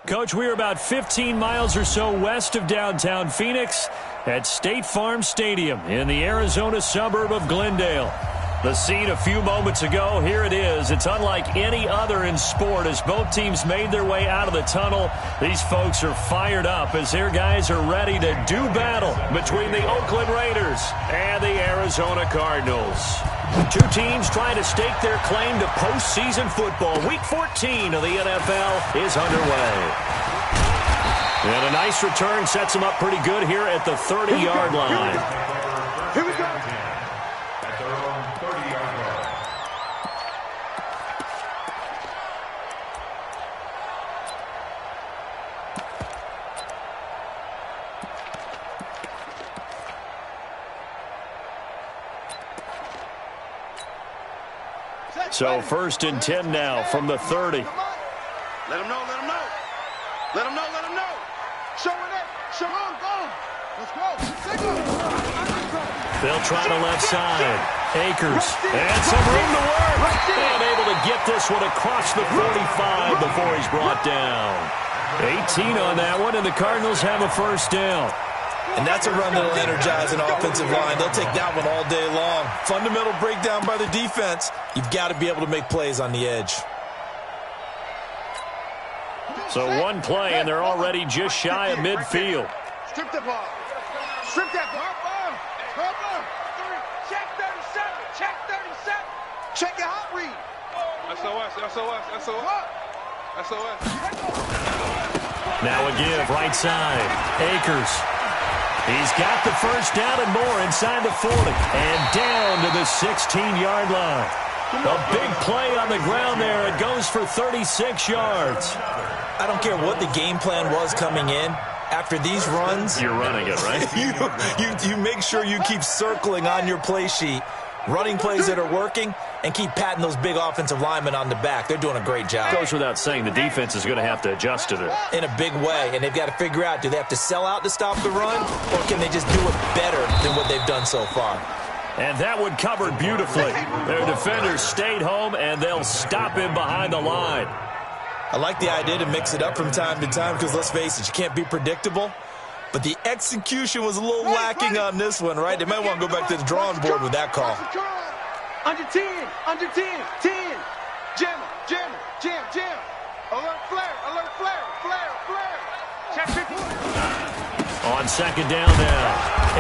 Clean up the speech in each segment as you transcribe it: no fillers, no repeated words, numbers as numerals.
Coach, we are about 15 miles or so west of downtown Phoenix at State Farm Stadium in the Arizona suburb of Glendale. The scene a few moments ago, here it is. It's unlike any other in sport as both teams made their way out of the tunnel. These folks are fired up as their guys are ready to do battle between the Oakland Raiders and the Arizona Cardinals. Two teams trying to stake their claim to postseason football. Week 14 of the NFL is underway. And a nice return sets them up pretty good here at the 30-yard line. Here we go. So 1st and 10 now from the 30. Let him know, let him know. Let him know, let him know. Show it, show him, go. Let's go. They'll try the left side. Akers. And some room to work. And able to get this one across the 45 before he's brought down. 18 on that one, and the Cardinals have a first down. And that's a run that will energize an offensive line. They'll take that one all day long. Fundamental breakdown by the defense. You've got to be able to make plays on the edge. So one play, and they're already just shy of midfield. Strip the ball. Strip that ball. Check 37. Check 37. Check your hot read. SOS. Now a give, right side. Akers. He's got the first down and more inside the 40. And down to the 16-yard line. A big play on the ground there. It goes for 36 yards. I don't care what the game plan was coming in. After these runs, you're running it, right? you make sure you keep circling on your play sheet, running plays that are working, and keep patting those big offensive linemen on the back. They're doing a great job. Goes without saying, the defense is going to have to adjust to it. In a big way, and they've got to figure out, do they have to sell out to stop the run, or can they just do it better than what they've done so far? And that one covered beautifully. Their defenders stayed home, and they'll stop him behind the line. I like the idea to mix it up from time to time because, let's face it, you can't be predictable. But the execution was a little lacking on this one, right? They might want to go back to the drawing board with that call. Under 10, 10. Jam. Alert flare. Check 50. On second down now,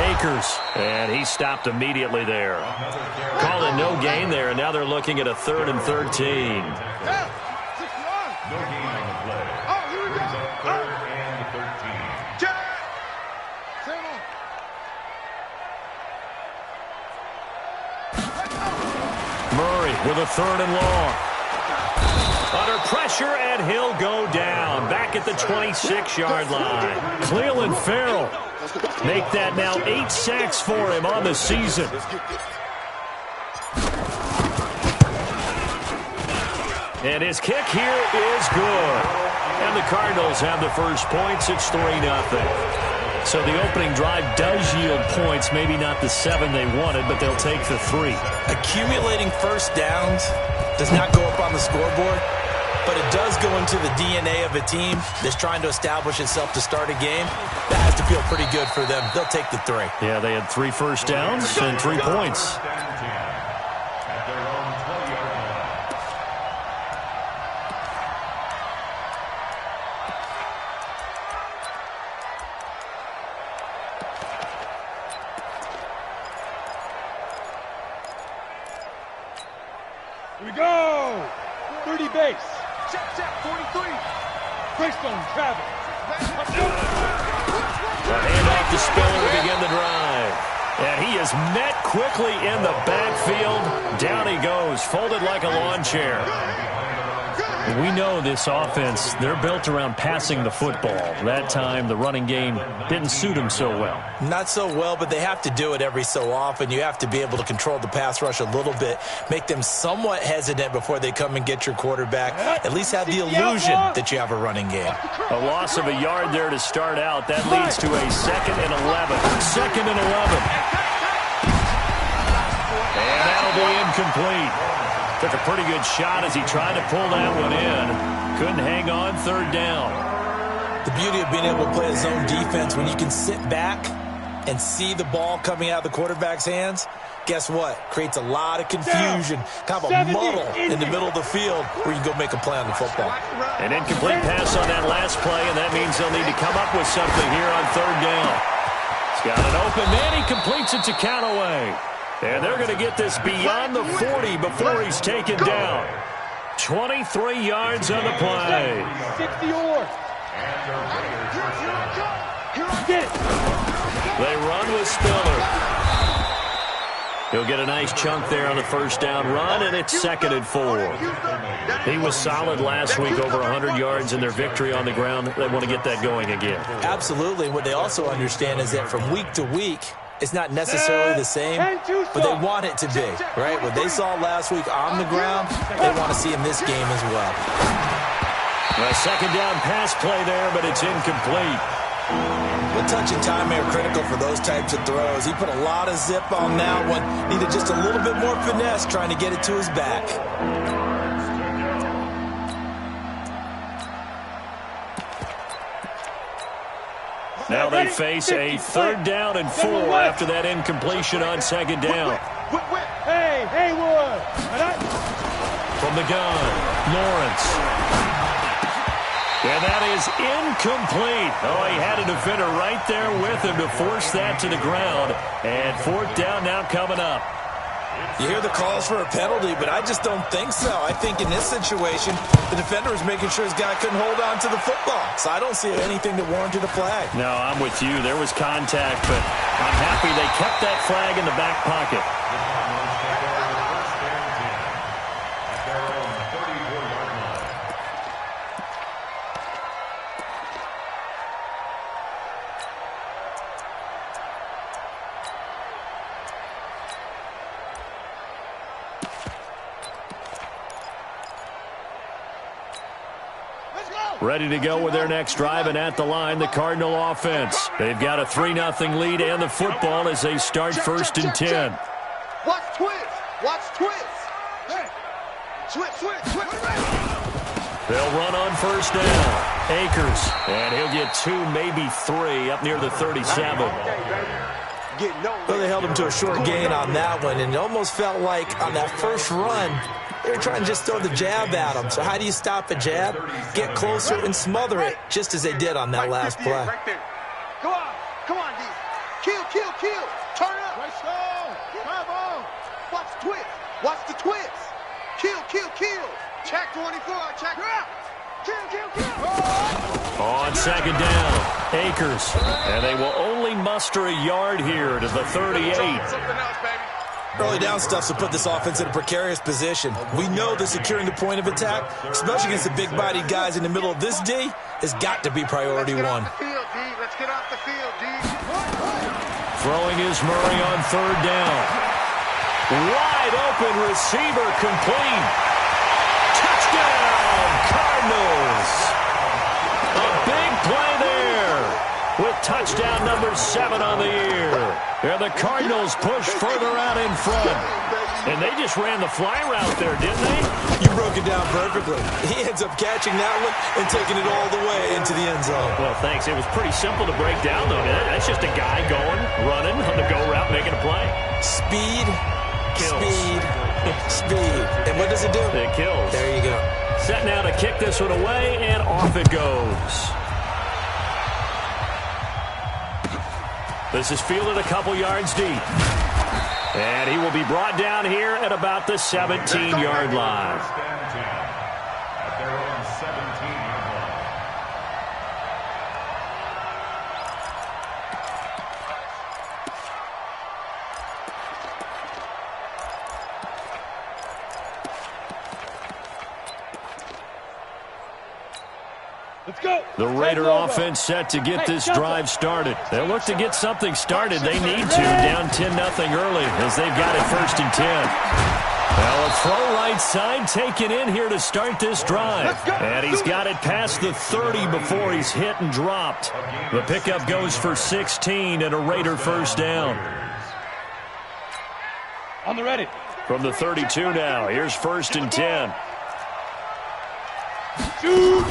Akers. And he stopped immediately there. Calling no gain there, and now they're looking at a 3rd and 13. No gain on the play. Oh, here we go. 3rd and 13. Murray with a 3rd and long. Under pressure, and he'll go down. Back at the 26-yard line. Clelin Ferrell. Make that now 8 sacks for him on the season. And his kick here is good. And the Cardinals have the first points. It's 3-0. So the opening drive does yield points. Maybe not the 7 they wanted, but they'll take the 3. Accumulating first downs does not go up on the scoreboard, but it does go into the DNA of a team that's trying to establish itself to start a game. That has to feel pretty good for them. They'll take the 3. Yeah, they had 3 first downs and 3 points. Here we go! 30 base. Check, 43. Greystone travel. A handoff to Spiller to begin the drive. And he is met quickly in the backfield. Down he goes, folded like a lawn chair. We know this offense, they're built around passing the football. That time, the running game didn't suit him so well. Not so well, but they have to do it every so often. You have to be able to control the pass rush a little bit, make them somewhat hesitant before they come and get your quarterback. At least have the illusion that you have a running game. A loss of a yard there to start out. That leads to a 2nd and 11. 2nd and 11. And that'll be incomplete. Took a pretty good shot as he tried to pull that one in. Couldn't hang on 3rd down. The beauty of being able to play a zone defense when you can sit back and see the ball coming out of the quarterback's hands, guess what? Creates a lot of confusion, kind of a muddle in the middle of the field where you can go make a play on the football. An incomplete pass on that last play, and that means they'll need to come up with something here on third down. He's got an open man. He completes it to Callaway. And they're going to get this beyond the 40 before he's taken down. 23 yards on the play. 60 or. Get it. They run with Spiller. He'll get a nice chunk there on the first down run, and it's 2nd and 4. He was solid last week, over 100 yards in their victory on the ground. They want to get that going again. Absolutely. What they also understand is that from week to week, it's not necessarily the same, but they want it to be, right? What they saw last week on the ground, they want to see in this game as well. A second down pass play there, but it's incomplete. The touch and timing are critical for those types of throws. He put a lot of zip on that one. Needed just a little bit more finesse trying to get it to his back. Now they face a 3rd down and 4 after that incompletion on 2nd down. Hey, Haywood. From the gun, Lawrence. And that is incomplete. Oh, he had a defender right there with him to force that to the ground. And 4th down now coming up. You hear the calls for a penalty, but I just don't think so. I think in this situation, the defender was making sure his guy couldn't hold on to the football. So I don't see anything that warranted a flag. No, I'm with you. There was contact, but I'm happy they kept that flag in the back pocket. Ready to go with their next drive, and at the line, the Cardinal offense. They've got a 3-0 lead and the football as they start 1st and 10. Watch twist. Watch twist. Switch. They'll run on 1st down. Akers, and he'll get 2, maybe 3 up near the 37. Well, they held him to a short gain on that one, and it almost felt like on that first run, they were trying to just throw the jab at him. So how do you stop a jab? Get closer and smother it, just as they did on that last play. Right there. Come on, D. Kill. Turn up. Right stone. Come on. Watch the twist. Watch the twist. Kill. Check 24. Check out. Kill. On 2nd down, Akers. And they will only muster a yard here to the 38. Something else, baby. Early down stuff to put this offense in a precarious position. We know that securing the point of attack, especially against the big-bodied guys in the middle of this D, has got to be priority one. Let's get off the field, D. Throwing is Murray on 3rd down. Wide open receiver complete. Touchdown, Cardinals. A big play there with touchdown number 7 on the year. And the Cardinals push further out in front. And they just ran the fly route there, didn't they? You broke it down perfectly. He ends up catching that one and taking it all the way into the end zone. Well, thanks. It was pretty simple to break down, though. That's just a guy going, running on the go route, making a play. Speed, Kills. speed. And what does it do? It kills. There you go. Set now to kick this one away, and off it goes. This is fielded a couple yards deep. And he will be brought down here at about the 17-yard line. Let's go. The Raider offense set to get this drive started. They'll look to get something started. They need to, down 10-0 early as they've got it 1st and 10. Well, a throw right side taken in here to start this drive. And he's got it past the 30 before he's hit and dropped. The pickup goes for 16 and a Raider 1st down. On the ready. From the 32 now, here's 1st and 10. Shoot.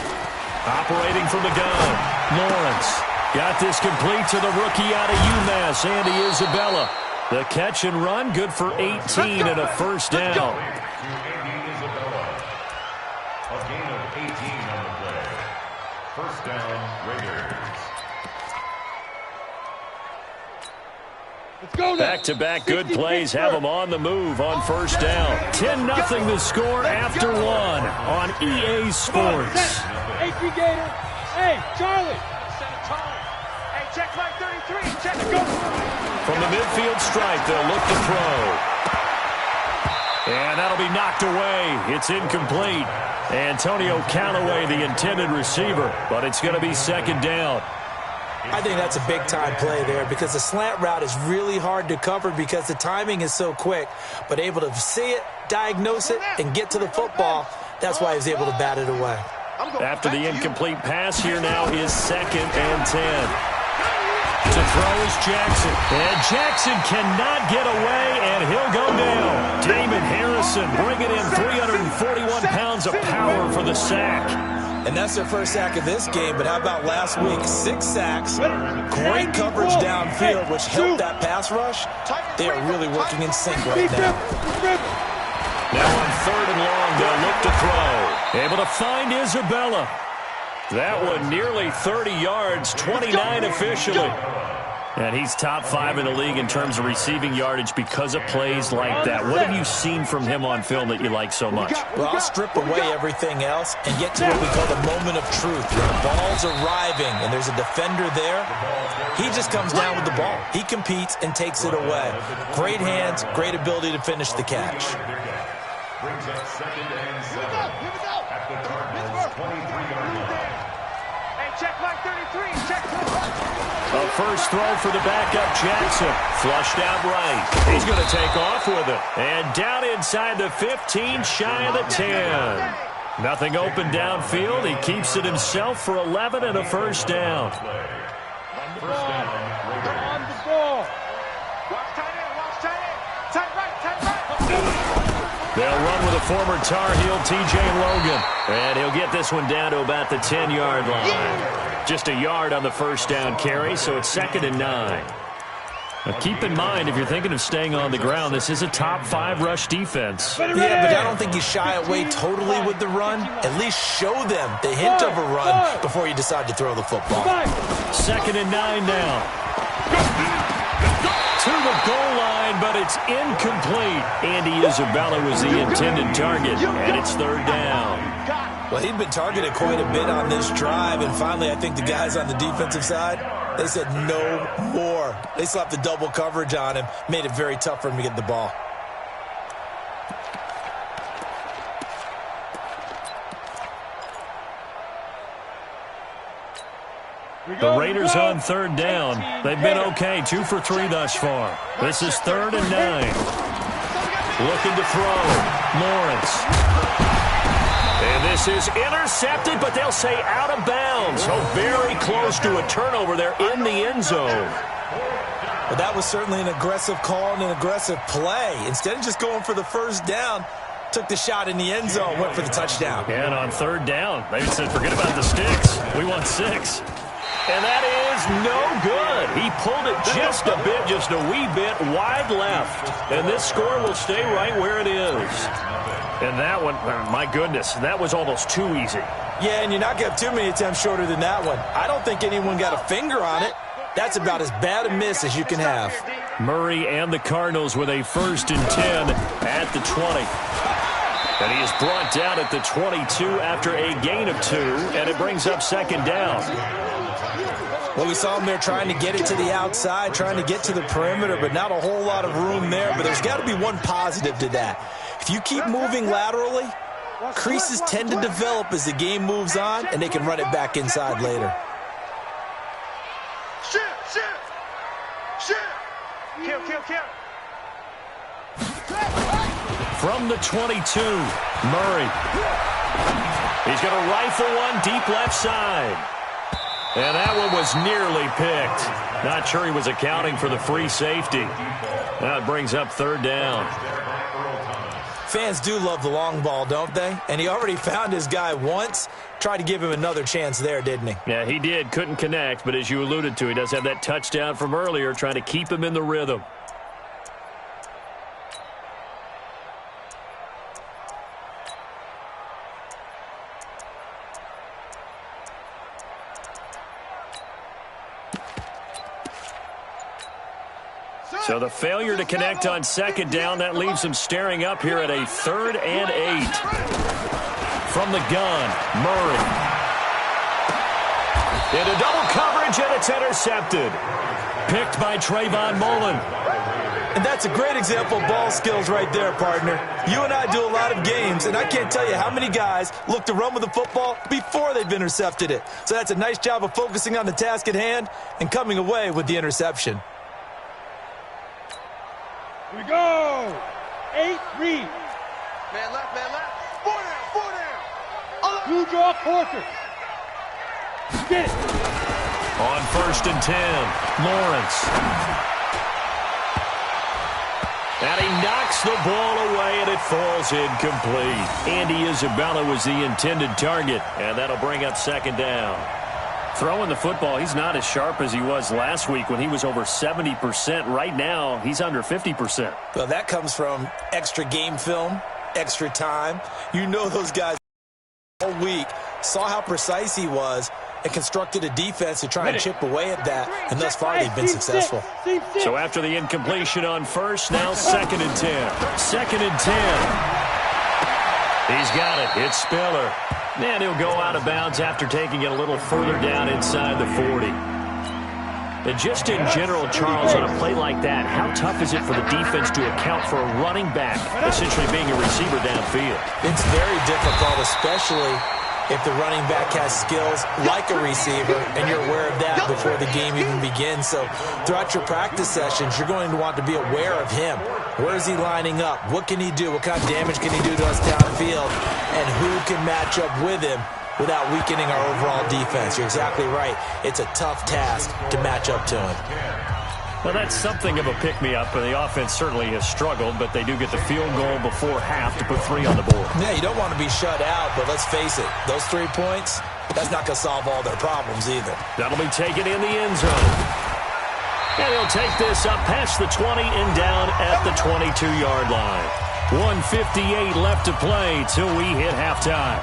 Operating from the gun. Lawrence got this complete to the rookie out of UMass, Andy Isabella. The catch and run, good for 18 and a first down. Andy Isabella. A gain of 18 on the play. First down, Raiders. Let's go now. Back-to-back good plays have them on the move on first down. 10-0 the score after one on EA Sports. Hey, Gator. Hey, Charlie. Set a tone. Hey, check right 33. Check it. Go. From the midfield stripe, they'll look to throw. And that'll be knocked away. It's incomplete. Antonio Callaway, the intended receiver, but it's going to be second down. I think that's a big-time play there because the slant route is really hard to cover because the timing is so quick. But able to see it, diagnose it, and get to the football, that's why he was able to bat it away. After the incomplete pass, here now is 2nd and 10. To throw is Jackson. And Jackson cannot get away, and he'll go down. Damon Harrison bringing in 341 pounds of power for the sack. And that's their first sack of this game, but how about last week? 6 sacks, great coverage downfield, which helped that pass rush. They are really working in sync right now. Now on 3rd and long, they'll look to throw. Able to find Isabella. That one nearly 30 yards, 29 officially. And he's top 5 in the league in terms of receiving yardage because of plays like that. What have you seen from him on film that you like so much? Well, I'll strip away everything else and get to what we call the moment of truth. When the ball's arriving and there's a defender there, he just comes down with the ball. He competes and takes it away. Great hands, great ability to finish the catch. Brings up 2nd and 7 at the Cardinals' 23-yard line. Hey, check right 33. Check. A first throw for the backup, Jackson. Flushed out right. He's going to take off with it. And down inside the 15, shy of the 10. Nothing open downfield. He keeps it himself for 11 and a first down. First down, Raiders. On the ball. Watch tight end. Watch tight end. Tight right. Tight right. They'll run with a former Tar Heel, T.J. Logan. And he'll get this one down to about the 10-yard line. Just a yard on the first down carry, so it's 2nd and 9. Now keep in mind, if you're thinking of staying on the ground, this is a top 5 rush defense. Yeah, but I don't think you shy away totally with the run. At least show them the hint of a run before you decide to throw the football. 2nd and 9 now. To the goal line, but it's incomplete. Andy Isabella was the intended target, and it's 3rd down. Well, he'd been targeted quite a bit on this drive, and finally I think the guys on the defensive side, they said no more. They slapped the double coverage on him, made it very tough for him to get the ball. The Raiders on 3rd down. They've been okay, 2 for 3 thus far. This is 3rd and 9. Looking to throw. Lawrence. And this is intercepted, but they'll say out of bounds. So very close to a turnover there in the end zone. But that was certainly an aggressive call and an aggressive play. Instead of just going for the first down, took the shot in the end zone, went for the touchdown. And on 3rd down, they said, forget about the sticks. We want 6. And that is no good. He pulled it just a bit, just a wee bit wide left. And this score will stay right where it is. And that one, my goodness, that was almost too easy. Yeah, and you're not going to have too many attempts shorter than that one. I don't think anyone got a finger on it. That's about as bad a miss as you can have. Murray and the Cardinals with a 1st and 10 at the 20. And he is brought down at the 22 after a gain of 2, and it brings up 2nd down. Well, we saw him there trying to get it to the outside, trying to get to the perimeter, but not a whole lot of room there. But there's got to be one positive to that. If you keep moving laterally, creases tend to develop as the game moves on, and they can run it back inside later. Shoot. Kill. From the 22, Murray. He's going to rifle one deep left side. And that one was nearly picked. Not sure he was accounting for the free safety. Now it brings up 3rd down. fans do love the long ball, don't they? And he already found his guy once. Tried to give him another chance there, didn't he? Yeah, he did. Couldn't connect, but as you alluded to, he does have that touchdown from earlier, trying to keep him in the rhythm. So the failure to connect on second down, that leaves him staring up here at a 3rd and 8. From the gun, Murray. Into double coverage, and it's intercepted. Picked by Trayvon Mullen. And that's a great example of ball skills right there, partner. You and I do a lot of games, and I can't tell you how many guys look to run with the football before they've intercepted it. So that's a nice job of focusing on the task at hand and coming away with the interception. Here we go. 8, read. Man left, man left. 4 down. Blue draw, quarter. Get it. On 1st and 10, Lawrence. And he knocks the ball away, and it falls incomplete. Andy Isabella was the intended target, and that'll bring up 2nd down. Throwing the football, he's not as sharp as he was last week when he was over 70%. Right now, he's under 50%. Well, that comes from extra game film, extra time. You know those guys all week saw how precise he was and constructed a defense to try and chip away at that, and thus far they've been successful. So after the incompletion on 1st, now 2nd and 10. 2nd and 10. He's got it. It's Spiller. And he'll go out of bounds after taking it a little further down inside the 40. And just in general, Charles, on a play like that, how tough is it for the defense to account for a running back essentially being a receiver downfield? It's very difficult, especially if the running back has skills like a receiver, and you're aware of that before the game even begins. So throughout your practice sessions, you're going to want to be aware of him. Where is he lining up? What can he do? What kind of damage can he do to us downfield? And who can match up with him without weakening our overall defense? You're exactly right. It's a tough task to match up to him. Well, that's something of a pick-me-up, and the offense certainly has struggled, but they do get the field goal before half to put 3 on the board. Yeah, you don't want to be shut out, but let's face it, those 3 points, that's not going to solve all their problems either. That'll be taken in the end zone. And he'll take this up past the 20 and down at the 22-yard line. 1:58 left to play till we hit halftime.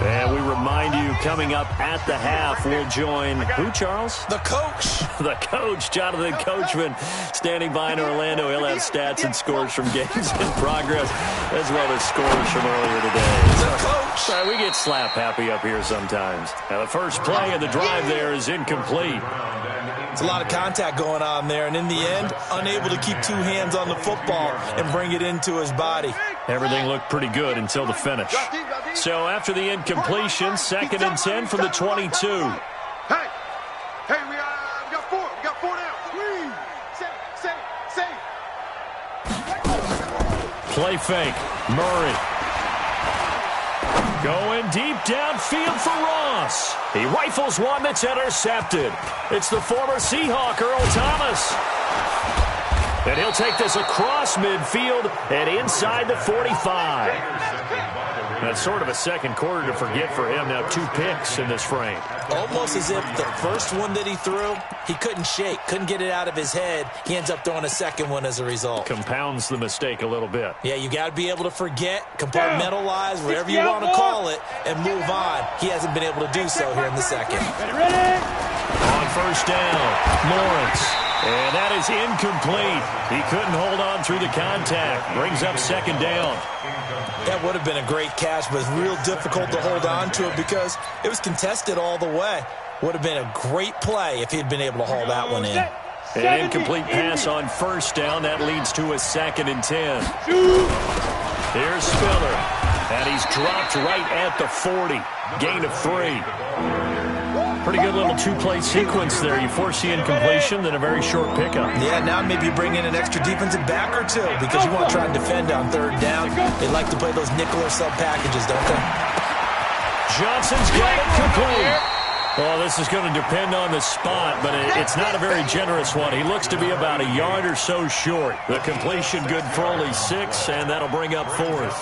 And we remind you, coming up at the half, we'll join who, Charles? The coach. The coach, Jonathan Coachman, standing by in Orlando. He'll have stats and scores from games in progress, as well as scores from earlier today. The coach. Sorry, we get slap happy up here sometimes. Now, the first play of the drive there is incomplete. It's a lot of contact going on there, and in the end, unable to keep 2 hands on the football and bring it into his body. Everything looked pretty good until the finish. So after the incompletion, 2nd and 10 from the 22. Hey, we got 4. We got 4 now. Save. Play fake. Murray. Going deep downfield for Ross. He rifles one that's intercepted. It's the former Seahawk, Earl Thomas. And he'll take this across midfield and inside the 45. That's sort of a second quarter to forget for him. Now 2 picks in this frame. Almost as if the first one that he threw, he couldn't shake, couldn't get it out of his head. He ends up throwing a second one as a result. Compounds the mistake a little bit. Yeah, you got to be able to forget, compartmentalize, whatever you want to call it, and move on. He hasn't been able to do so here in the second. Ready? On 1st down, Lawrence. And that is incomplete. He couldn't hold on through the contact. Brings up 2nd down. That would have been a great catch, but it's real difficult to hold on to it because it was contested all the way. Would have been a great play if he'd been able to haul that one in. An incomplete pass on 1st down. That leads to a 2nd and 10. Here's Spiller. And he's dropped right at the 40. Gain of 3. Pretty good little 2-play sequence there. You force the incompletion, then a very short pickup. Yeah, now maybe you bring in an extra defensive back or 2 because you want to try and defend on 3rd down. They like to play those nickel or sub packages, don't they? Johnson's got it complete. Well, this is going to depend on the spot, but it's not a very generous one. He looks to be about a yard or so short. The completion good for only 6, and that'll bring up 4th.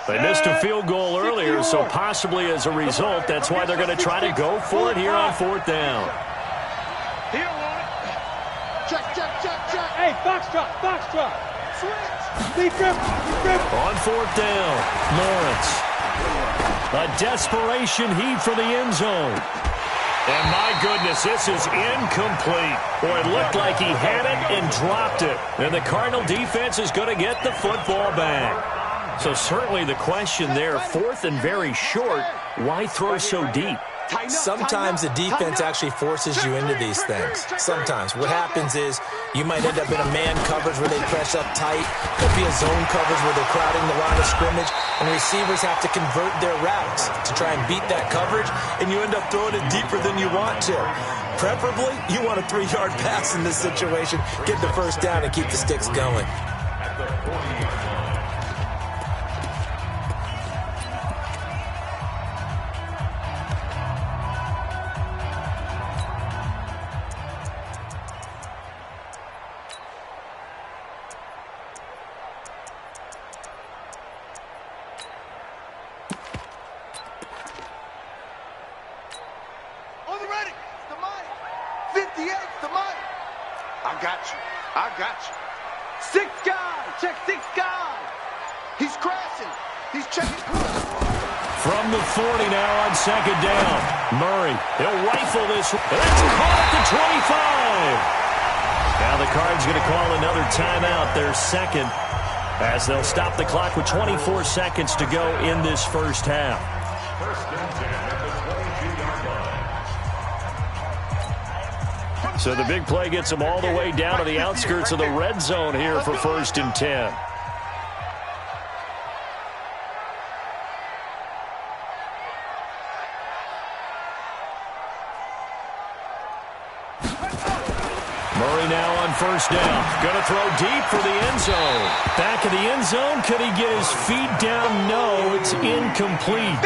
They missed a field goal earlier, so possibly as a result, that's why they're going to try to go for it here on 4th down. Check. Hey, foxtrot. Switch. On 4th down, Lawrence. A desperation heave for the end zone. And my goodness, this is incomplete. Boy, it looked like he had it and dropped it. And the Cardinal defense is going to get the football back. So certainly the question there, 4th and very short, why throw so deep? Sometimes the defense actually forces you into these things. Sometimes. What happens is you might end up in a man coverage where they press up tight. There'll be a zone coverage where they're crowding the line of scrimmage, and receivers have to convert their routes to try and beat that coverage, and you end up throwing it deeper than you want to. Preferably, you want a 3-yard pass in this situation. Get the first down and keep the sticks going. I got you. 6 guy. Check 6 guy. He's crashing. He's checking. From the 40 now on 2nd down. Murray, he'll rifle this. And that's caught at the 25. Now the Cards going to call another timeout, their 2nd, as they'll stop the clock with 24 seconds to go in this first half. First and 10 at the 22-yard line. So the big play gets them all the way down to the outskirts of the red zone here for 1st and 10. Murray now on 1st down. Going to throw deep for the end zone. Back of the end zone. Could he get his feet down? No, it's incomplete.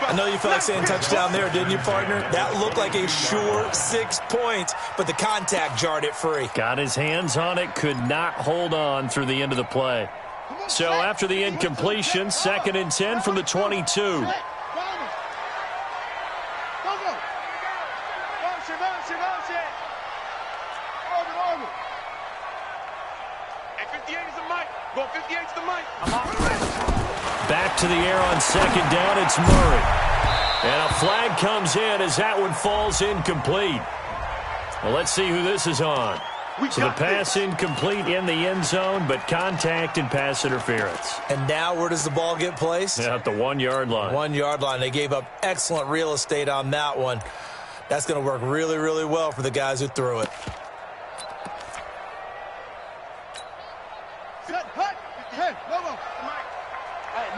I know you felt like saying touchdown there, didn't you, partner? That looked like a sure 6 points, but the contact jarred it free. Got his hands on it, could not hold on through the end of the play. So after the incompletion, 2nd and 10 from the 22. Back to the air on 2nd down, it's Murray. And a flag comes in as that one falls incomplete. Well, let's see who this is on. So the pass incomplete in the end zone, but contact and pass interference. And now where does the ball get placed? At the 1-yard line. 1-yard line. They gave up excellent real estate on that one. That's going to work really, really well for the guys who threw it.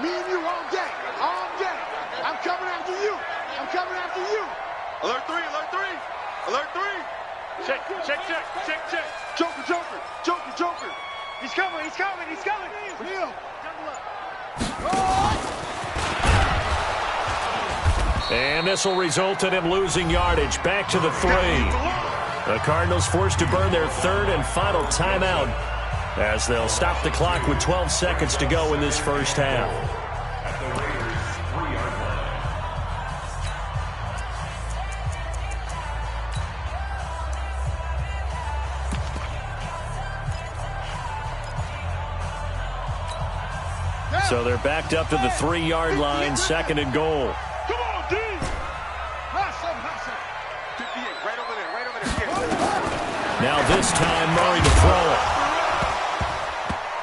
Me and you all day. I'm coming after you. Alert 3. Check. Joker. He's coming. Real. And this will result in him losing yardage. Back to the 3. The Cardinals forced to burn their 3rd and final timeout, as they'll stop the clock with 12 seconds to go in this first half. At the Raiders' 3-yard line. So they're backed up to the 3-yard line, 2nd and goal. Come on, D. Pass him. 58, right over there. Now this time, Murray to throw it.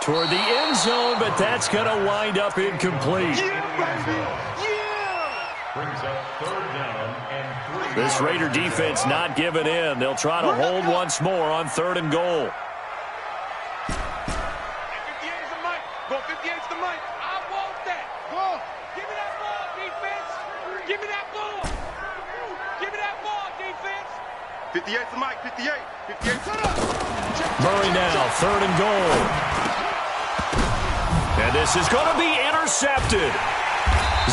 Toward the end zone, but that's going to wind up incomplete. Brings up 3rd down and 3. This Raider defense not giving in. They'll try to hold once more on 3rd and goal. 58's the mic. Go 58's the mic. I want that. Go. Give me that ball, defense. Give me that ball. Give me that ball, defense. 58's the mic, 58. 58, shut up. Murray now, 3rd and goal. And this is going to be intercepted.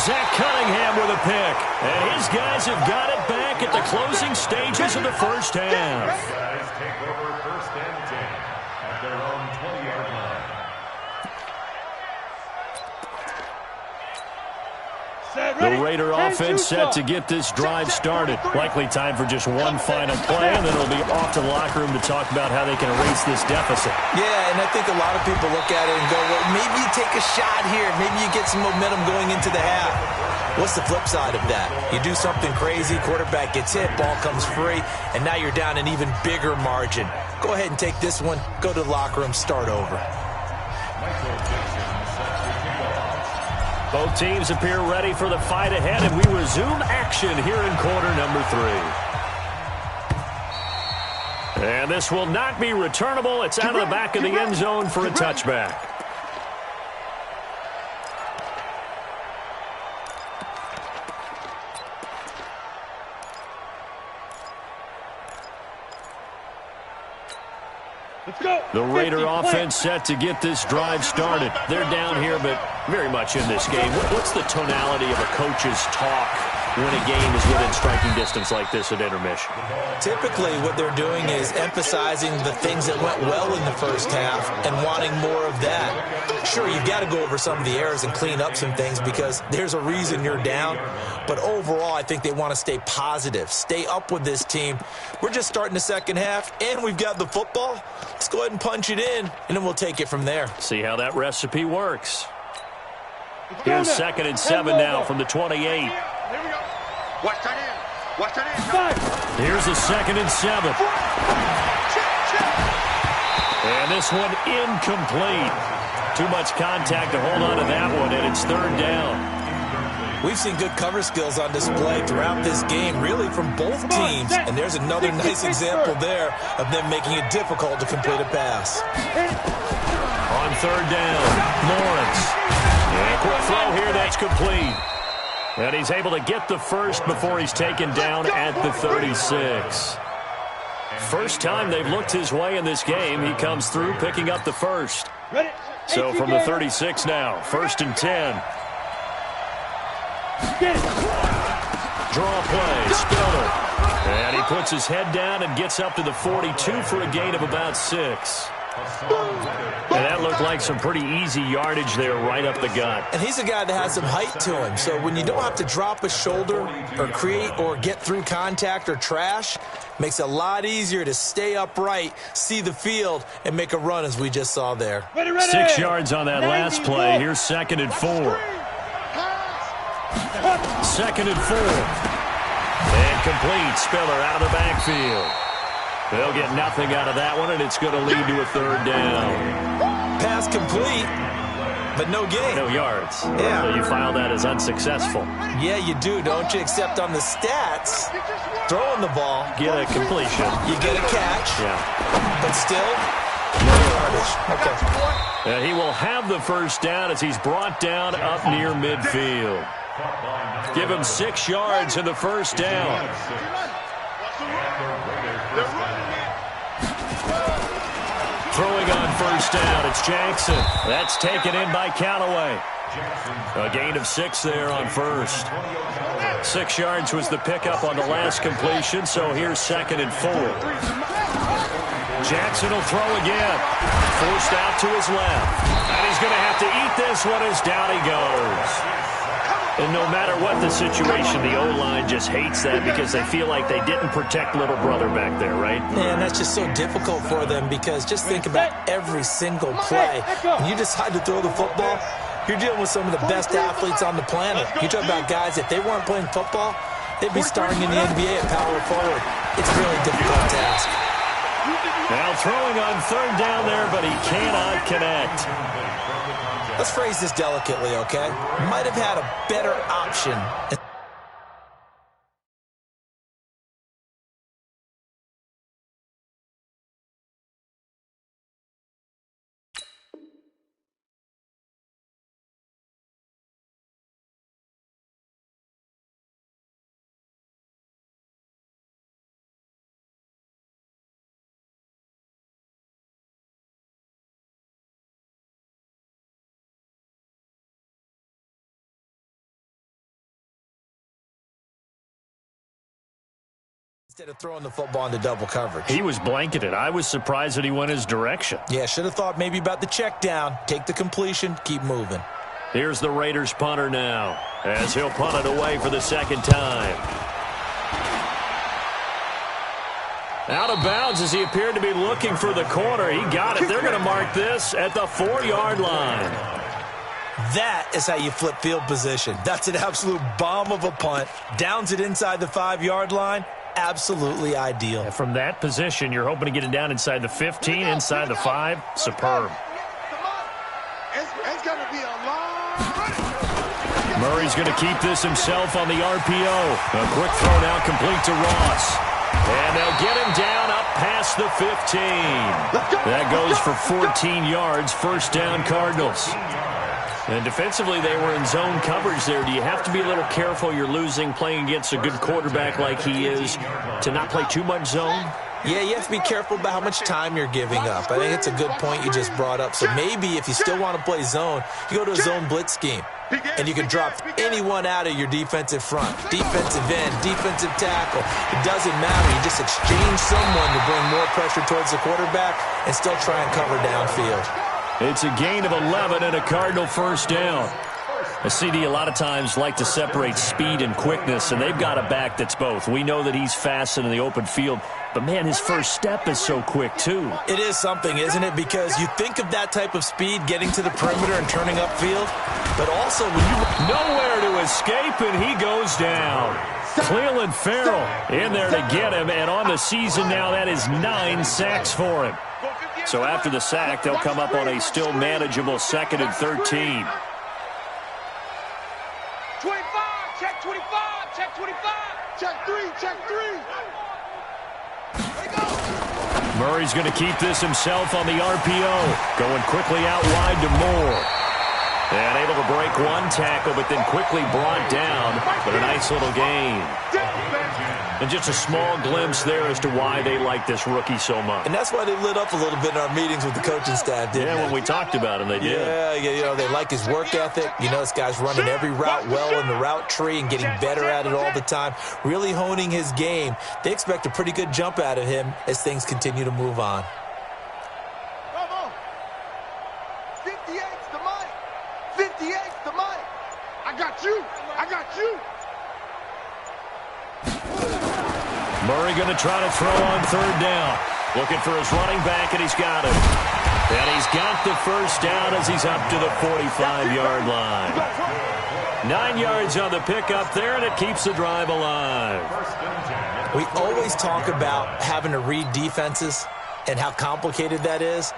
Zach Cunningham with a pick. And his guys have got it back at the closing stages of the first half. Guys take over 1st and 10 at their own 20-yard line. The Raider offense set to get this drive started. Likely time for just one final play, and then it'll be off to the locker room to talk about how they can erase this deficit. Yeah, and I think a lot of people look at it and go, well, maybe you take a shot here. Maybe you get some momentum going into the half. What's the flip side of that? You do something crazy, quarterback gets hit, ball comes free, and now you're down an even bigger margin. Go ahead and take this one, go to the locker room, start over. Michael Dixon set to kick off. Both teams appear ready for the fight ahead, and we resume action here in quarter number 3. And this will not be returnable. It's out of the back of the end zone for a touchback. Let's go. The Raider offense set to get this drive started. They're down here, but very much in this game. What's the tonality of a coach's talk when a game is within striking distance like this at intermission? Typically, what they're doing is emphasizing the things that went well in the first half and wanting more of that. Sure, you've got to go over some of the errors and clean up some things because there's a reason you're down. But overall, I think they want to stay positive, stay up with this team. We're just starting the second half, and we've got the football. Let's go ahead and punch it in, and then we'll take it from there. See how that recipe works. Here's 2nd and 7 now from the 28. Here we go. Watch that in. Watch that in. Here's a 2nd and 7. And this one incomplete. Too much contact to hold on to that one, and it's 3rd down. We've seen good cover skills on display throughout this game, really from both teams. And there's another nice example there of them making it difficult to complete a pass. On 3rd down, Lawrence. And quick throw here, that's complete. And he's able to get the first before he's taken down at the 36. First time they've looked his way in this game. He comes through picking up the first. So from the 36 now, 1st and 10. Draw play, Spiller. And he puts his head down and gets up to the 42 for a gain of about 6. And that looked like some pretty easy yardage there right up the gut. And he's a guy that has some height to him. So when you don't have to drop a shoulder or create or get through contact or trash, makes it a lot easier to stay upright, see the field, and make a run as we just saw there. 6 yards on that last play. Here's 2nd and 4. 2nd and 4. And complete. Spiller out of the backfield. They'll get nothing out of that one, and it's going to lead to a 3rd down. Pass complete, but no gain. No yards. Yeah. So you file that as unsuccessful. Yeah, you do, don't you? Except on the stats, throwing the ball, Get a completion. you get a catch, Yeah. but still, no yardage. Okay. He will have the first down as he's brought down up near midfield. Give him 6 yards in the first down. Throwing on first down, it's Jackson. That's taken in by Callaway. A gain of 6 there on first. 6 yards was the pickup on the last completion, so here's 2nd and 4. Jackson will throw again. Forced out to his left. And he's going to have to eat this one as down he goes. And no matter what the situation, the O-line just hates that because they feel like they didn't protect little brother back there, right? Man, that's just so difficult for them because just think about every single play. When you decide to throw the football, you're dealing with some of the best athletes on the planet. You talk about guys, if they weren't playing football, they'd be starring in the NBA at power forward. It's a really difficult task. Now throwing on 3rd down there, but he cannot connect. Let's phrase this delicately, okay? Might have had a better option. instead of throwing the football into double coverage. He was blanketed. I was surprised that he went his direction. Yeah, should have thought maybe about the check down. Take the completion, keep moving. Here's the Raiders punter now, as he'll punt it away for the second time. Out of bounds as he appeared to be looking for the corner. He got it. They're going to mark this at the 4-yard line. That is how you flip field position. That's an absolute bomb of a punt. Downs it inside the 5-yard line. Absolutely ideal. And from that position, you're hoping to get it down inside the 15, inside the 5. Superb. It's going to be a long run. Murray's going to keep this himself on the RPO. A quick throw now complete to Ross. And they'll get him down up past the 15. That goes for 14 yards. First down, Cardinals. And defensively, they were in zone coverage there. Do you have to be a little careful? You're losing playing against a good quarterback like he is to not play too much zone? Yeah, you have to be careful about how much time you're giving up. I think it's a good point you just brought up. So maybe if you still want to play zone, you go to a zone blitz scheme. And you can drop anyone out of your defensive front. Defensive end, defensive tackle. It doesn't matter. You just exchange someone to bring more pressure towards the quarterback and still try and cover downfield. It's a gain of 11 and a Cardinal first down. A CD a lot of times like to separate speed and quickness, and they've got a back that's both. We know that he's fast in the open field, but, man, his first step is so quick, too. It is something, isn't it? Because you think of that type of speed getting to the perimeter and turning upfield, but also when you... Nowhere to escape, and he goes down. Clelin Ferrell in there to get him, and on the season now, that is 9 sacks for him. So after the sack, they'll come up on a still manageable 2nd and 13. 25, check 25, check 25, check 3, check 3. Murray's going to keep this himself on the RPO. Going quickly out wide to Moore. And able to break one tackle, but then quickly brought down. But a nice little gain. And just a small glimpse there as to why they like this rookie so much. And that's why they lit up a little bit in our meetings with the coaching staff, didn't they? When we talked about him, they did. Yeah, you know, they like his work ethic. You know, this guy's running every route well in the route tree and getting better at it all the time, really honing his game. They expect a pretty good jump out of him as things continue to move on. 58's the mic. 58's the mic. I got you. I got you. Murray going to try to throw on third down. Looking for his running back, and he's got him. And he's got the first down as he's up to the 45-yard line. 9 yards on the pickup there, and it keeps the drive alive. We always talk about having to read defenses and how complicated that is.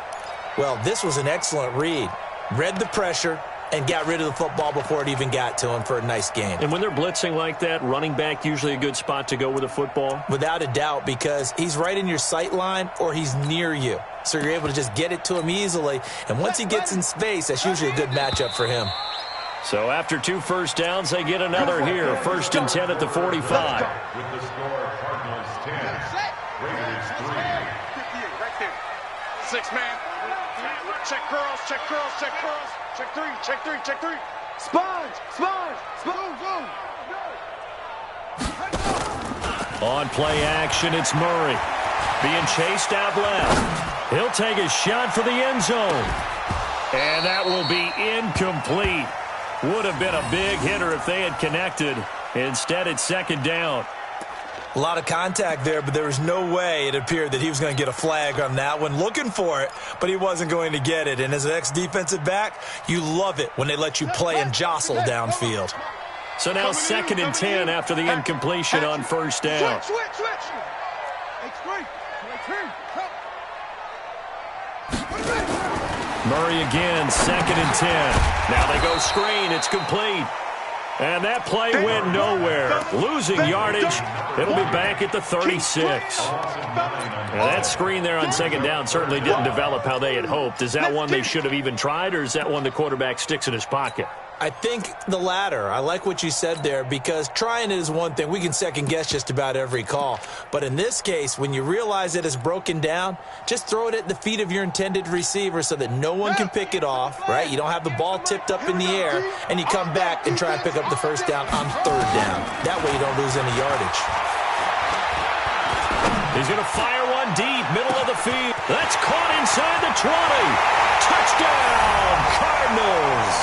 Well, this was an excellent read. Read the pressure and got rid of the football before it even got to him for a nice gain. And when they're blitzing like that, running back usually a good spot to go with the football? Without a doubt, because he's right in your sight line or he's near you. So you're able to just get it to him easily. And once he gets in space, that's usually a good matchup for him. So after 2 first downs, they get another here. 1st and 10 at the 45. With the score, Cardinals 10, Raiders 3. 58 right there. 6-man. Check curls, check curls, check curls. Check 3, check 3, check 3. Sponge, sponge, sponge, go. On play action, it's Murray. Being chased out left. He'll take a shot for the end zone. And that will be incomplete. Would have been a big hitter if they had connected. Instead, it's 2nd down. A lot of contact there, but there was no way it appeared that he was going to get a flag on that one. Looking for it, but he wasn't going to get it. And as an ex-defensive back, you love it when they let you play and jostle downfield. So now 2nd and 10 after the incompletion on first down. Switch. Murray again, 2nd and 10. Now they go screen. It's complete. And that play went nowhere. Losing yardage. It'll be back at the 36. Now that screen there on 2nd down certainly didn't develop how they had hoped. Is that one they should have even tried, or is that one the quarterback sticks in his pocket? I think the latter. I like what you said there, because trying it is one thing. We can second-guess just about every call. But in this case, when you realize that it's broken down, just throw it at the feet of your intended receiver so that no one can pick it off, right? You don't have the ball tipped up in the air, and you come back and try and pick up the first down on 3rd down. That way you don't lose any yardage. He's going to fire one deep, middle of the field. That's caught inside the 20. Touchdown, Cardinals.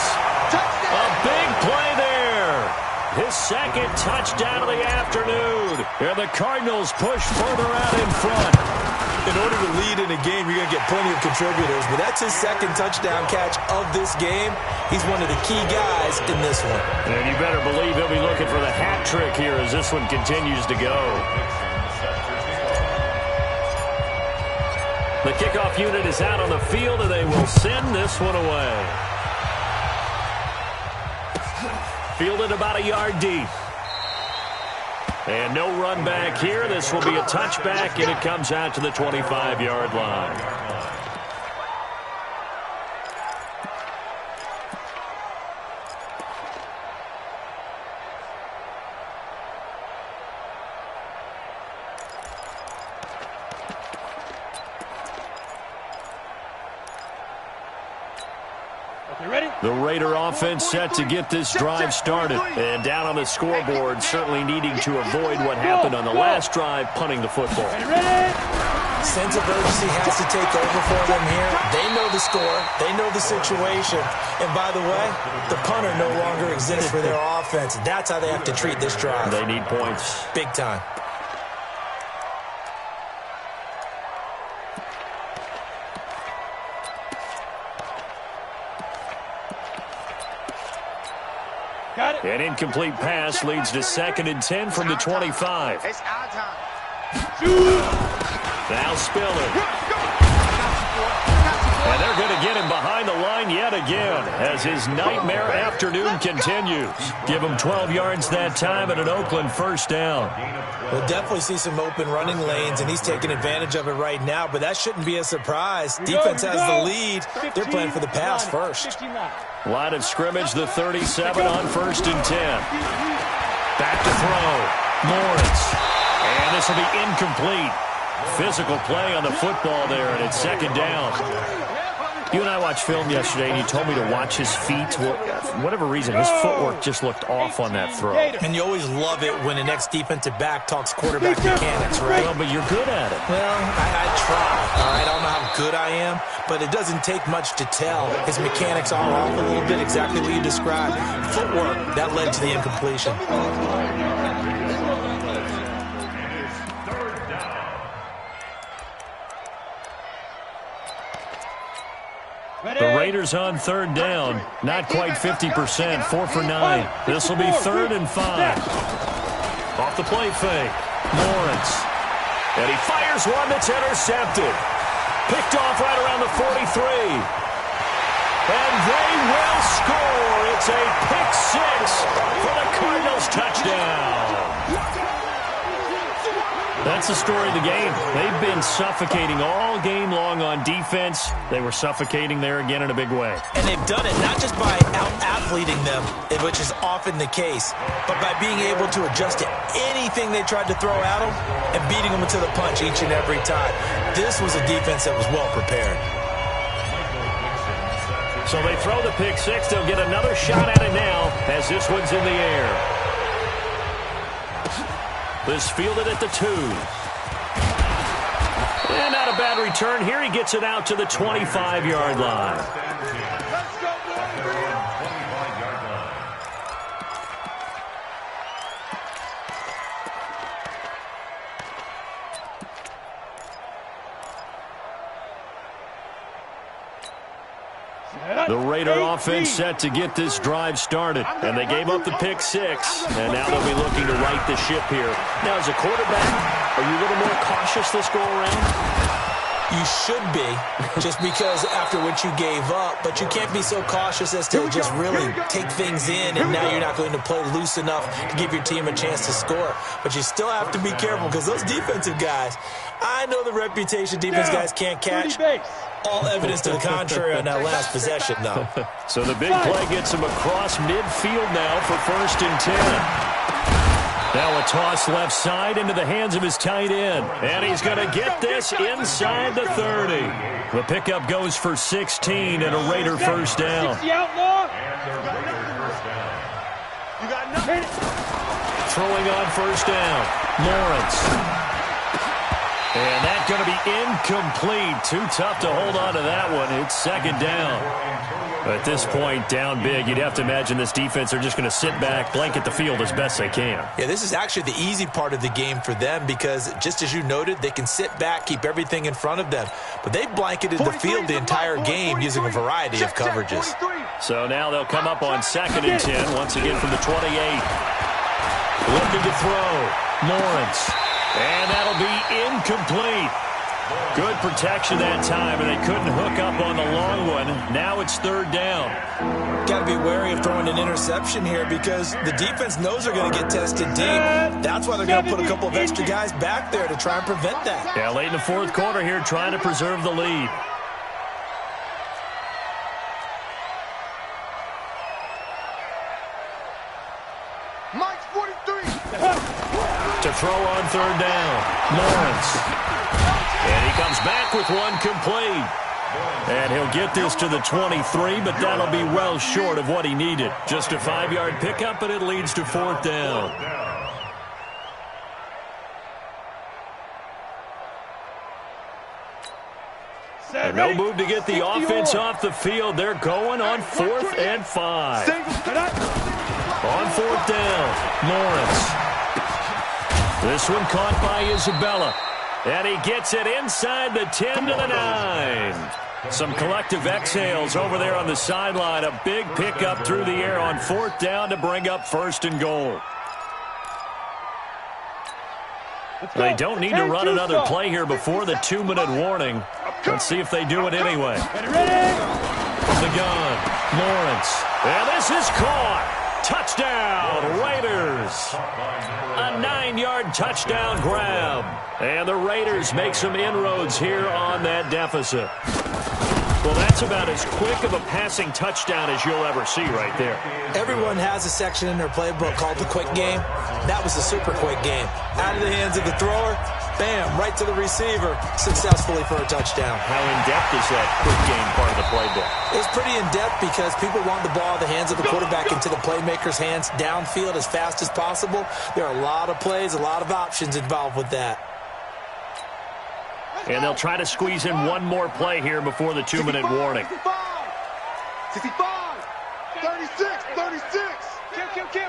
A big play there. His second touchdown of the afternoon. And the Cardinals push further out in front. In order to lead in a game, you're going to get plenty of contributors, but that's his second touchdown catch of this game. He's one of the key guys in this one. And you better believe he'll be looking for the hat trick here as this one continues to go. The kickoff unit is out on the field, and they will send this one away. Fielded about a yard deep. And no run back here. This will be a touchback, and it comes out to the 25-yard line. The Raider offense set to get this drive started. And down on the scoreboard, certainly needing to avoid what happened on the last drive, punting the football. Sense of urgency has to take over for them here. They know the score. They know the situation. And by the way, the punter no longer exists for their offense. That's how they have to treat this drive. They need points. Big time. An incomplete pass leads to 2nd and 10 from the 25. It's our time. Now Spiller. And they're going to get him behind the line yet again as his nightmare afternoon continues. Give him 12 yards that time and an Oakland first down. We'll definitely see some open running lanes, and he's taking advantage of it right now, but that shouldn't be a surprise. Defense has the lead. They're playing for the pass first. Line of scrimmage, the 37 on 1st and 10. Back to throw. Lawrence. And this will be incomplete. Physical play on the football there, and it's 2nd down. You and I watched film yesterday, and you told me to watch his feet. Well, for whatever reason, his footwork just looked off on that throw. And you always love it when the next defensive back talks quarterback mechanics, right? Well, but you're good at it. Well, I try. All right, I don't know how good I am, but it doesn't take much to tell. His mechanics are off a little bit, exactly what you described. Footwork, that led to the incompletion. The Raiders on 3rd down. Not quite 50%. 4 for 9. This will be 3rd and 5. Off the play fake. Lawrence. And he fires one that's intercepted. Picked off right around the 43. And they will score. It's a pick 6 for the Cardinals touchdown. That's the story of the game. They've been suffocating all game long on defense. They were suffocating there again in a big way. And they've done it not just by out-athleting them, which is often the case, but by being able to adjust to anything they tried to throw at them and beating them to the punch each and every time. This was a defense that was well prepared. So they throw the pick 6. They'll get another shot at it now as this one's in the air. This fielded at the 2. And not a bad return here. He gets it out to the 25-yard line. The Raider offense set to get this drive started. And they gave up the pick 6. And now they'll be looking to right the ship here. Now, as a quarterback, are you a little more cautious this go-around? You should be, just because after what you gave up. But you can't be so cautious as to just really take things in, and now you're not going to play loose enough to give your team a chance to score. But you still have to be careful because those defensive guys, I know the reputation defense guys can't catch. All evidence to the contrary on that last possession, though. So the big play gets him across midfield now for 1st and 10. Now a toss left side into the hands of his tight end. And he's going to get this inside the 30. The pickup goes for 16 and a Raider first down. Throwing on 1st down. Lawrence. And that's going to be incomplete. Too tough to hold on to that one. It's second down. At this point, down big, you'd have to imagine this defense are just going to sit back, blanket the field as best they can. Yeah, this is actually the easy part of the game for them because, just as you noted, they can sit back, keep everything in front of them. But they've blanketed the field the entire game using a variety of coverages. So now they'll come up on 2nd and 10, once again from the 28. Looking to throw. Lawrence. And that'll be incomplete. Good protection that time, and they couldn't hook up on the long one. Now it's 3rd down. Got to be wary of throwing an interception here because the defense knows they're going to get tested deep. That's why they're going to put a couple of extra guys back there to try and prevent that. Yeah, late in the 4th quarter here, trying to preserve the lead. Mike's 43. To throw on 3rd down. Lawrence. And he comes back with one complete. And he'll get this to the 23, but that'll be well short of what he needed. Just a 5-yard pickup, and it leads to 4th down. And no move to get the offense off the field. They're going on 4th and 5. On 4th down, Lawrence. This one caught by Isabella. And he gets it inside the 10 to the 9. Some collective exhales over there on the sideline. A big pickup through the air on 4th down to bring up 1st and goal. They don't need to run another play here before the 2-minute warning. Let's see if they do it anyway. From the gun, Lawrence. And this is caught. Touchdown, Raiders. A 9-yard touchdown grab. And the Raiders make some inroads here on that deficit. Well, that's about as quick of a passing touchdown as you'll ever see right there. Everyone has a section in their playbook called the quick game. That was a super quick game. Out of the hands of the thrower, bam, right to the receiver, successfully for a touchdown. How in-depth is that quick game part of the playbook? It's pretty in-depth because people want the ball in the hands of the quarterback into the playmaker's hands downfield as fast as possible. There are a lot of plays, a lot of options involved with that. And they'll try to squeeze in one more play here before the 2-minute warning. 65, 36, 36. Kill.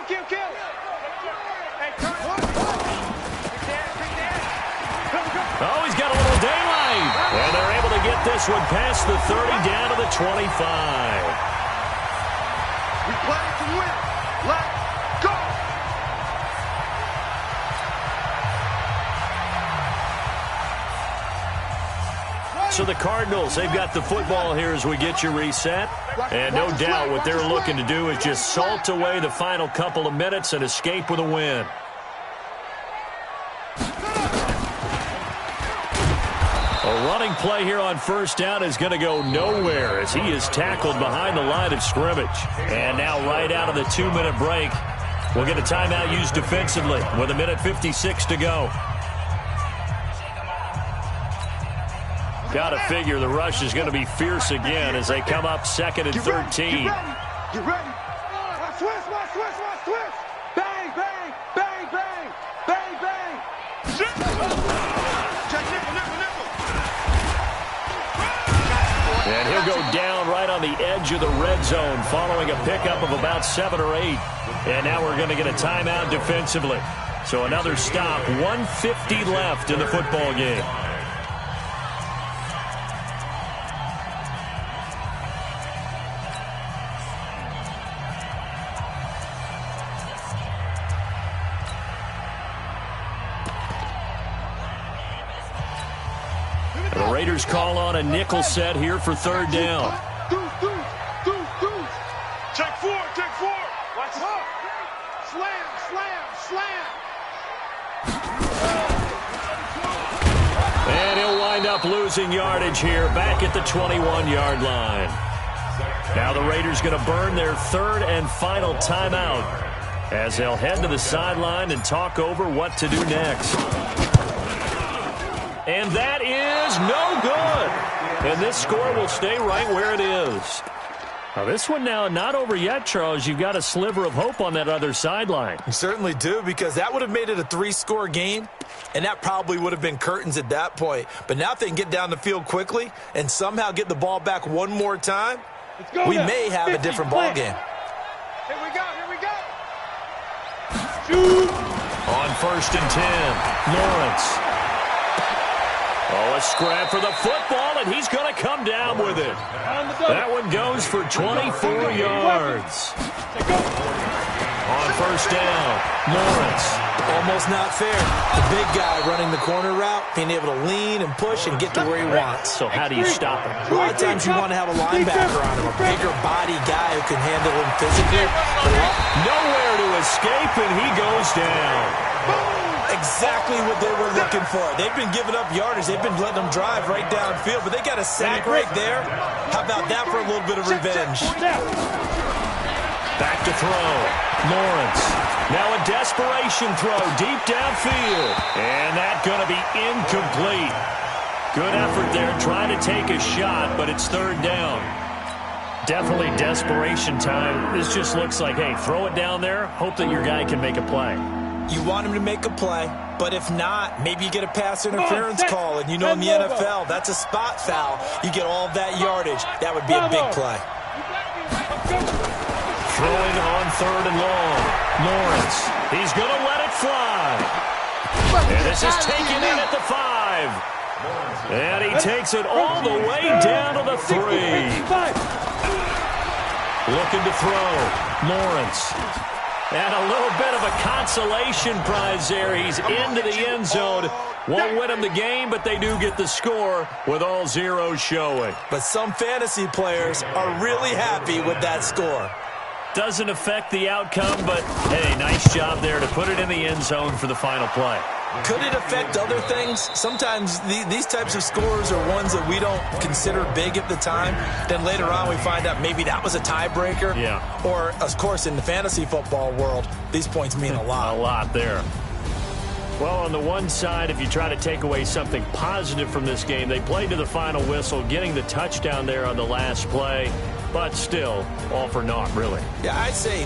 Oh, he's got a little daylight. And they're able to get this one past the 30 down to the 25. We play to win. Let's go. So the Cardinals, they've got the football here as we get you reset. And no doubt what they're looking to do is just salt away the final couple of minutes and escape with a win. A running play here on 1st down is going to go nowhere as he is tackled behind the line of scrimmage. And now right out of the 2-minute break, we'll get a timeout used defensively with 1:56 to go. Got to figure the rush is going to be fierce again as they come up 2nd and 13. Get ready. Watch twist. Bang, bang, bang, bang, bang, bang. Check nickel. And he'll go down right on the edge of the red zone following a pickup of about 7 or 8. And now we're going to get a timeout defensively. So another stop, 1:50 left in the football game. The Raiders call on a nickel set here for 3rd down. Check four. Watch it. Slam. And he'll wind up losing yardage here back at the 21-yard line. Now the Raiders going to burn their 3rd and final timeout as they'll head to the sideline and talk over what to do next. And that is no good. And this score will stay right where it is. Now this one now not over yet, Charles. You've got a sliver of hope on that other sideline. You certainly do, because that would have made it a 3-score game, and that probably would have been curtains at that point. But now if they can get down the field quickly and somehow get the ball back one more time, we may have a different ball game. Here we go, here we go. Shoot. On 1st and 10, Lawrence. Oh, a scrap for the football, and he's going to come down with it. That one goes for 24 yards. On 1st down, Lawrence. Almost not fair. The big guy running the corner route, being able to lean and push and get to where he wants. So how do you stop him? A lot of times you want to have a linebacker on him, a bigger body guy who can handle him physically. Nowhere to escape, and he goes down. Exactly what they were looking for. They've been giving up yardage. They've been letting them drive right downfield, but they got a sack right there. How about that for a little bit of revenge? Back to throw. Lawrence. Now a desperation throw deep downfield. And that's going to be incomplete. Good effort there trying to take a shot, but it's 3rd down. Definitely desperation time. This just looks like, hey, throw it down there, hope that your guy can make a play. You want him to make a play, but if not, maybe you get a pass interference call, and you know in the NFL, that's a spot foul. You get all of that yardage. That would be a big play. Throwing on 3rd and long. Lawrence. He's going to let it fly. And this is taken in at the 5. And he takes it all the way down to the 3. Looking to throw. Lawrence. And a little bit of a consolation prize there. He's into the end zone. Won't win them the game, but they do get the score with all zeros showing. But some fantasy players are really happy with that score. Doesn't affect the outcome, but, hey, nice job there to put it in the end zone for the final play. Could it affect other things? Sometimes these types of scores are ones that we don't consider big at the time. Then later on we find out maybe that was a tiebreaker. Yeah. Or, of course, in the fantasy football world, these points mean a lot. A lot there. Well, on the one side, if you try to take away something positive from this game, they played to the final whistle, getting the touchdown there on the last play. But still, all for naught, really. Yeah, I'd say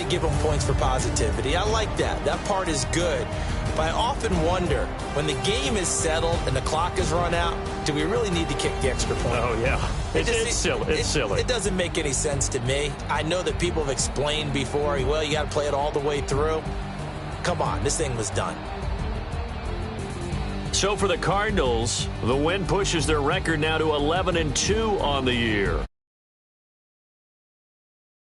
give them points for positivity. I like that. That part is good. But I often wonder, when the game is settled and the clock is run out, do we really need to kick the extra point? Oh, yeah. It's silly. It's silly. It doesn't make any sense to me. I know that people have explained before, well, you got to play it all the way through. Come on, this thing was done. So for the Cardinals, the win pushes their record now to 11-2 on the year.